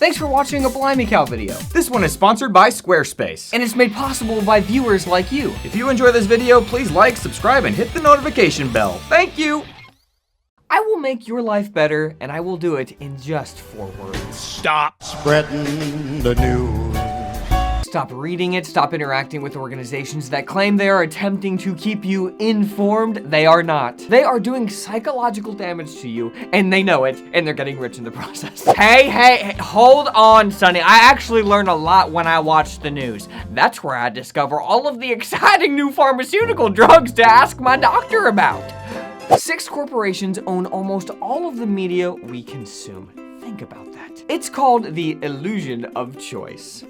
Thanks for watching a Blimey Cow video. This one is sponsored by Squarespace. And it's made possible by viewers like you. If you enjoy this video, please like, subscribe, and hit the notification bell. Thank you! I will make your life better, and I will do it in just 4 words. Stop spreading the news. Stop reading it, stop interacting with organizations that claim they are attempting to keep you informed. They are not. They are doing psychological damage to you, and they know it, and they're getting rich in the process. Hey, hold on, Sonny. I actually learn a lot when I watch the news. That's where I discover all of the exciting new pharmaceutical drugs to ask my doctor about. 6 corporations own almost all of the media we consume. Think about that. It's called the illusion of choice.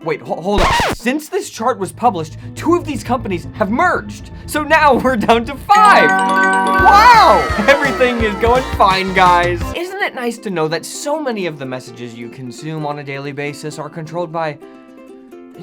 Wait, hold on. Since this chart was published, 2 of these companies have merged. So now we're down to 5. Wow! Everything is going fine, guys. Isn't it nice to know that so many of the messages you consume on a daily basis are controlled by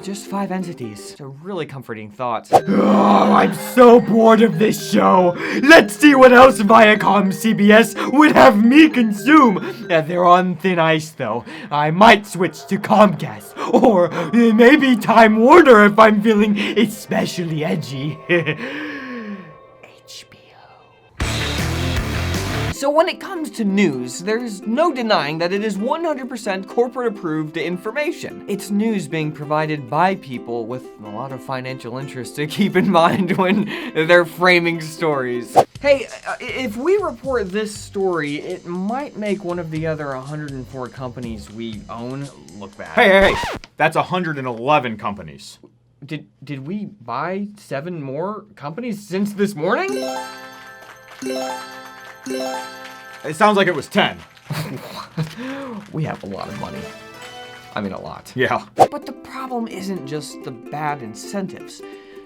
just 5 entities? It's a really comforting thought. Oh, I'm so bored of this show. Let's see what else Viacom CBS would have me consume. They're on thin ice, though. I might switch to Comcast. Or maybe Time Warner if I'm feeling especially edgy. So when it comes to news, there's no denying that it is 100% corporate approved information. It's news being provided by people with a lot of financial interest to keep in mind when they're framing stories. Hey, if we report this story, it might make one of the other 104 companies we own look bad. Hey, that's 111 companies. Did we buy 7 more companies since this morning? It sounds like it was 10. We have a lot of money. I mean, a lot. Yeah. But the problem isn't just the bad incentives.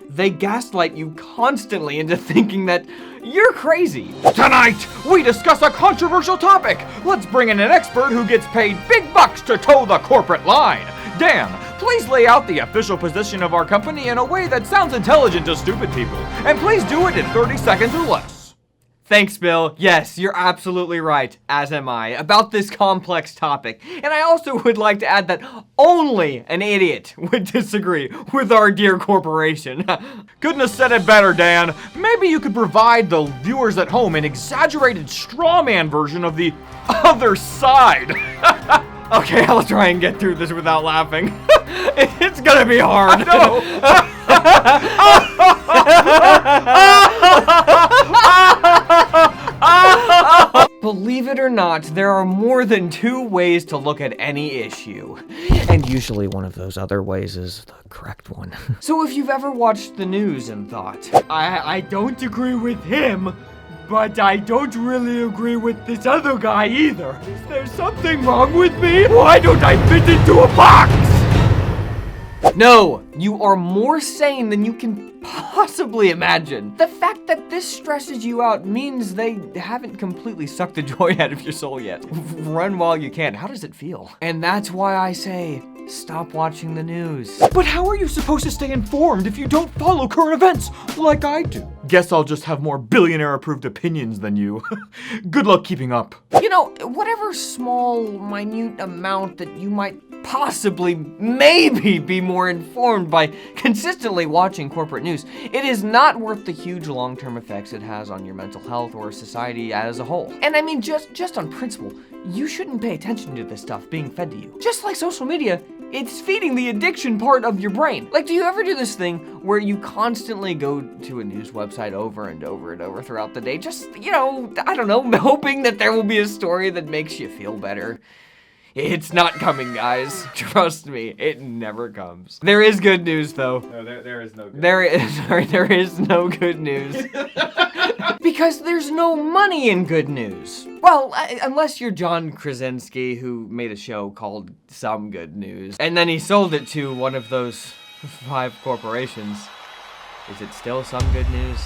They gaslight you constantly into thinking that you're crazy. Tonight, we discuss a controversial topic. Let's bring in an expert who gets paid big bucks to toe the corporate line. Dan, please lay out the official position of our company in a way that sounds intelligent to stupid people. And please do it in 30 seconds or less. Thanks, Bill. Yes, you're absolutely right, as am I, about this complex topic. And I also would like to add that only an idiot would disagree with our dear corporation. Couldn't have said it better, Dan. Maybe you could provide the viewers at home an exaggerated straw man version of the other side. Okay, I'll try and get through this without laughing. It's gonna be hard. Believe it or not, there are more than 2 ways to look at any issue. And usually one of those other ways is the correct one. So if you've ever watched the news and thought, I don't agree with him, but I don't really agree with this other guy either. Is there something wrong with me? Why don't I fit into a box? no, you are more sane than you can possibly imagine. The fact that this stresses you out means they haven't completely sucked the joy out of your soul yet. Run while you can. How does it feel? And that's why I say, stop watching the news. But how are you supposed to stay informed if you don't follow current events like I do? Guess I'll just have more billionaire-approved opinions than you. Good luck keeping up. You know, whatever small, minute amount that you might possibly, maybe be more informed by consistently watching corporate news, it is not worth the huge long-term effects it has on your mental health or society as a whole. And I mean, just on principle, you shouldn't pay attention to this stuff being fed to you. Just like social media, it's feeding the addiction part of your brain. Like, do you ever do this thing where you constantly go to a news website over and over and over throughout the day, just, you know, I don't know, hoping that there will be a story that makes you feel better? It's not coming, guys. Trust me, it never comes. There is good news, though. No, there is no good There is no good news. Because there's no money in good news. Well, unless you're John Krasinski, who made a show called Some Good News, and then he sold it to one of those 5 corporations. Is it still some good news?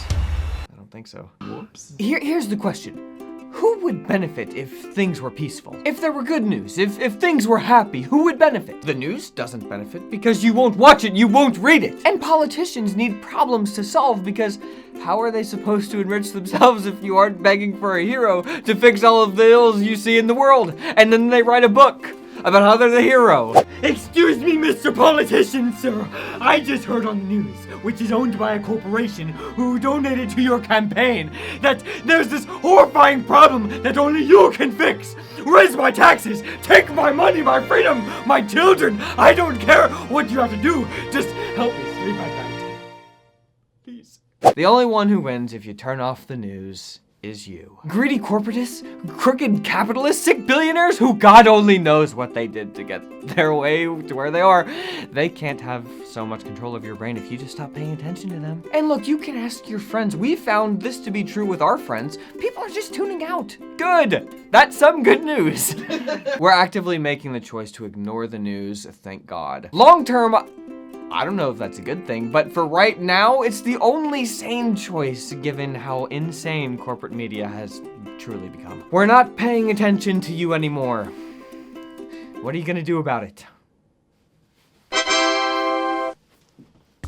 I don't think so. Whoops. Here's the question. Who would benefit if things were peaceful? If there were good news, if things were happy, who would benefit? The news doesn't benefit because you won't watch it, you won't read it. And politicians need problems to solve because how are they supposed to enrich themselves if you aren't begging for a hero to fix all of the ills you see in the world? And then they write a book about how they're the hero. Excuse me, Mr. Politician, sir. I just heard on the news, which is owned by a corporation who donated to your campaign, that there's this horrifying problem that only you can fix. Raise my taxes, take my money, my freedom, my children. I don't care what you have to do. Just help me sleep at night. Please. The only one who wins if you turn off the news is you. Greedy corporatists, crooked capitalists, sick billionaires who God only knows what they did to get their way to where they are. They can't have so much control of your brain if you just stop paying attention to them. And look, you can ask your friends. We found this to be true with our friends. People are just tuning out. Good. That's some good news. We're actively making the choice to ignore the news, thank God. Long term, I don't know if that's a good thing, but for right now, it's the only sane choice given how insane corporate media has truly become. We're not paying attention to you anymore. What are you gonna do about it?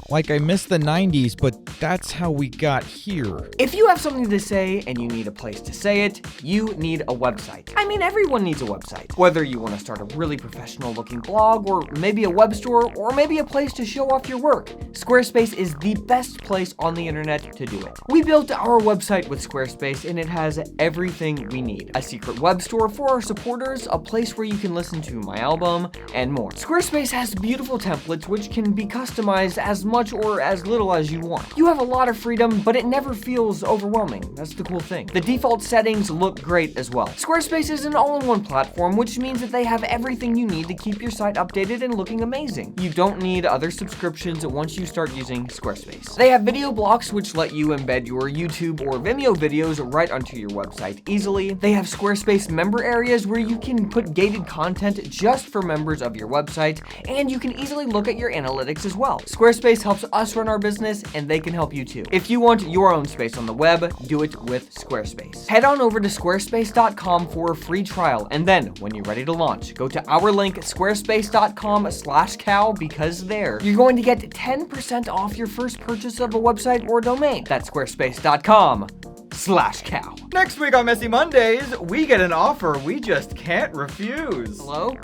Like, I miss the 90s, but that's how we got here. If you have something to say and you need a place to say it, you need a website. I mean, everyone needs a website. Whether you want to start a really professional looking blog, or maybe a web store, or maybe a place to show off your work, Squarespace is the best place on the internet to do it. We built our website with Squarespace and it has everything we need. A secret web store for our supporters, a place where you can listen to my album, and more. Squarespace has beautiful templates which can be customized as much or as little as you want. You have a lot of freedom, but it never feels overwhelming. That's the cool thing. The default settings look great as well. Squarespace is an all-in-one platform, which means that they have everything you need to keep your site updated and looking amazing. You don't need other subscriptions once you start using Squarespace. They have video blocks which let you embed your YouTube or Vimeo videos right onto your website easily. They have Squarespace member areas where you can put gated content just for members of your website, and you can easily look at your analytics as well. Squarespace helps us run our business, and they can help you too. If you want your own space on the web, do it with Squarespace. Head on over to squarespace.com for a free trial, and then when you're ready to launch, go to our link squarespace.com/cow, because there you're going to get 10% off your first purchase of a website or domain. That's squarespace.com/cow. Next week on Messy Mondays, we get an offer we just can't refuse. Hello?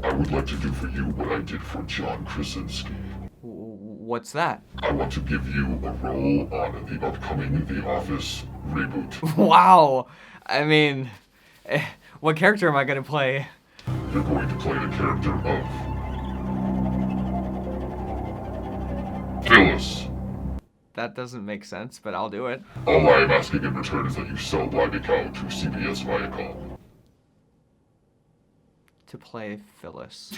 I would like to do for you what I did for John Krasinski. What's that? I want to give you a role on the upcoming The Office reboot. Wow. I mean, what character am I gonna play? You're going to play the character of Phyllis. That doesn't make sense, but I'll do it. All I am asking in return is that you sell Blimey Cow to CBS Viacom. To play Phyllis.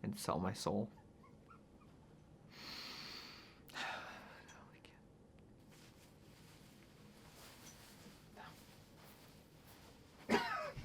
And sell my soul.